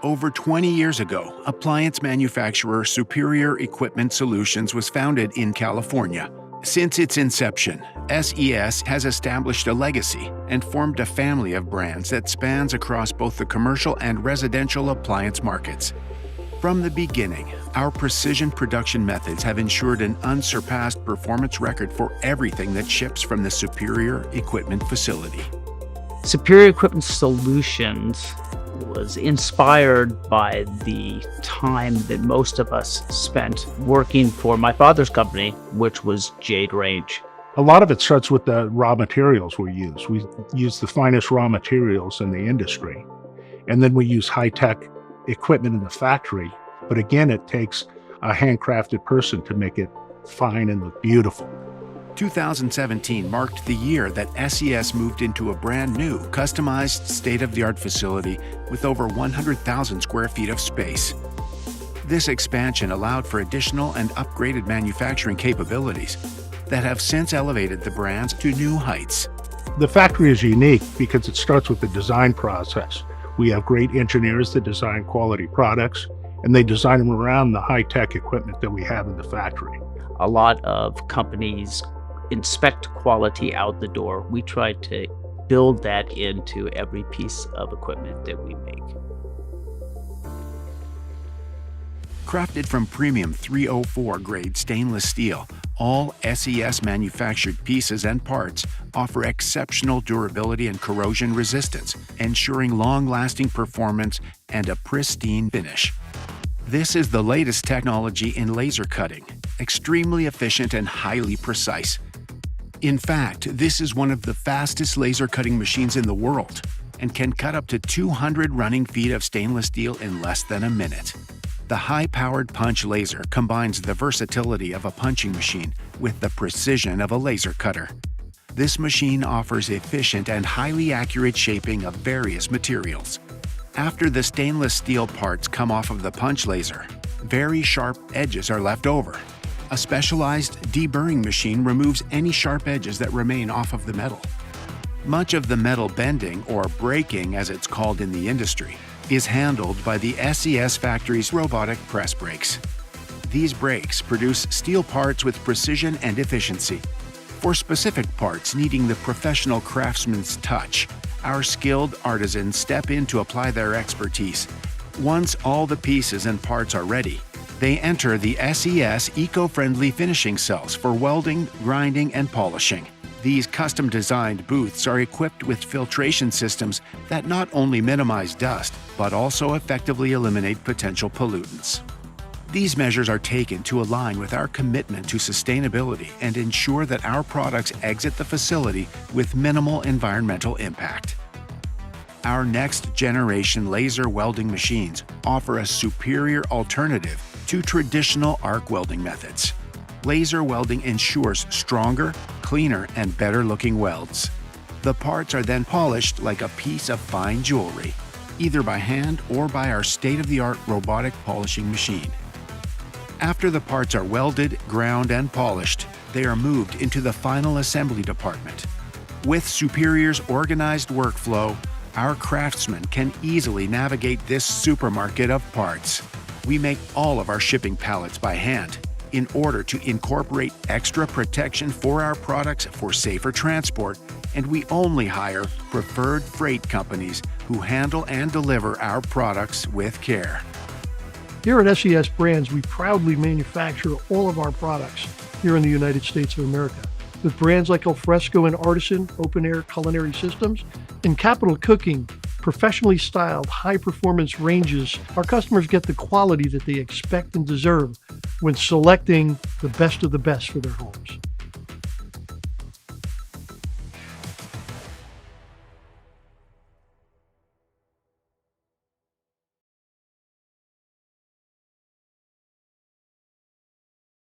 Over 20 years ago, appliance manufacturer Superior Equipment Solutions was founded in California. Since its inception, SES has established a legacy and formed a family of brands that spans across both the commercial and residential appliance markets. From the beginning, our precision production methods have ensured an unsurpassed performance record for everything that ships from the Superior Equipment facility. Superior Equipment Solutions was inspired by the time that most of us spent working for my father's company, which was Jade Range. A lot of it starts with the raw materials we use. We use the finest raw materials in the industry. And then we use high-tech equipment in the factory. But again, it takes a handcrafted person to make it fine and look beautiful. 2017 marked the year that SES moved into a brand new, customized, state-of-the-art facility with over 100,000 square feet of space. This expansion allowed for additional and upgraded manufacturing capabilities that have since elevated the brands to new heights. The factory is unique because it starts with the design process. We have great engineers that design quality products, and they design them around the high-tech equipment that we have in the factory. A lot of companies inspect quality out the door. We try to build that into every piece of equipment that we make. Crafted from premium 304 grade stainless steel, all SES manufactured pieces and parts offer exceptional durability and corrosion resistance, ensuring long-lasting performance and a pristine finish. This is the latest technology in laser cutting, extremely efficient and highly precise. In fact, this is one of the fastest laser cutting machines in the world and can cut up to 200 running feet of stainless steel in less than a minute. The high-powered punch laser combines the versatility of a punching machine with the precision of a laser cutter. This machine offers efficient and highly accurate shaping of various materials. After the stainless steel parts come off of the punch laser, very sharp edges are left over. A specialized deburring machine removes any sharp edges that remain off of the metal. Much of the metal bending, or breaking as it's called in the industry, is handled by the SES Factory's robotic press brakes. These brakes produce steel parts with precision and efficiency. For specific parts needing the professional craftsman's touch, our skilled artisans step in to apply their expertise. Once all the pieces and parts are ready, they enter the SES eco-friendly finishing cells for welding, grinding, and polishing. These custom-designed booths are equipped with filtration systems that not only minimize dust, but also effectively eliminate potential pollutants. These measures are taken to align with our commitment to sustainability and ensure that our products exit the facility with minimal environmental impact. Our next-generation laser welding machines offer a superior alternative to traditional arc welding methods. Laser welding ensures stronger, cleaner, and better-looking welds. The parts are then polished like a piece of fine jewelry, either by hand or by our state-of-the-art robotic polishing machine. After the parts are welded, ground, and polished, they are moved into the final assembly department. With Superior's organized workflow, our craftsmen can easily navigate this supermarket of parts. We make all of our shipping pallets by hand in order to incorporate extra protection for our products for safer transport, and we only hire preferred freight companies who handle and deliver our products with care. Here at SES Brands, we proudly manufacture all of our products here in the United States of America. With brands like Alfresco and Artisan, open-air culinary systems, and Capital Cooking, professionally styled, high-performance ranges, our customers get the quality that they expect and deserve when selecting the best of the best for their homes.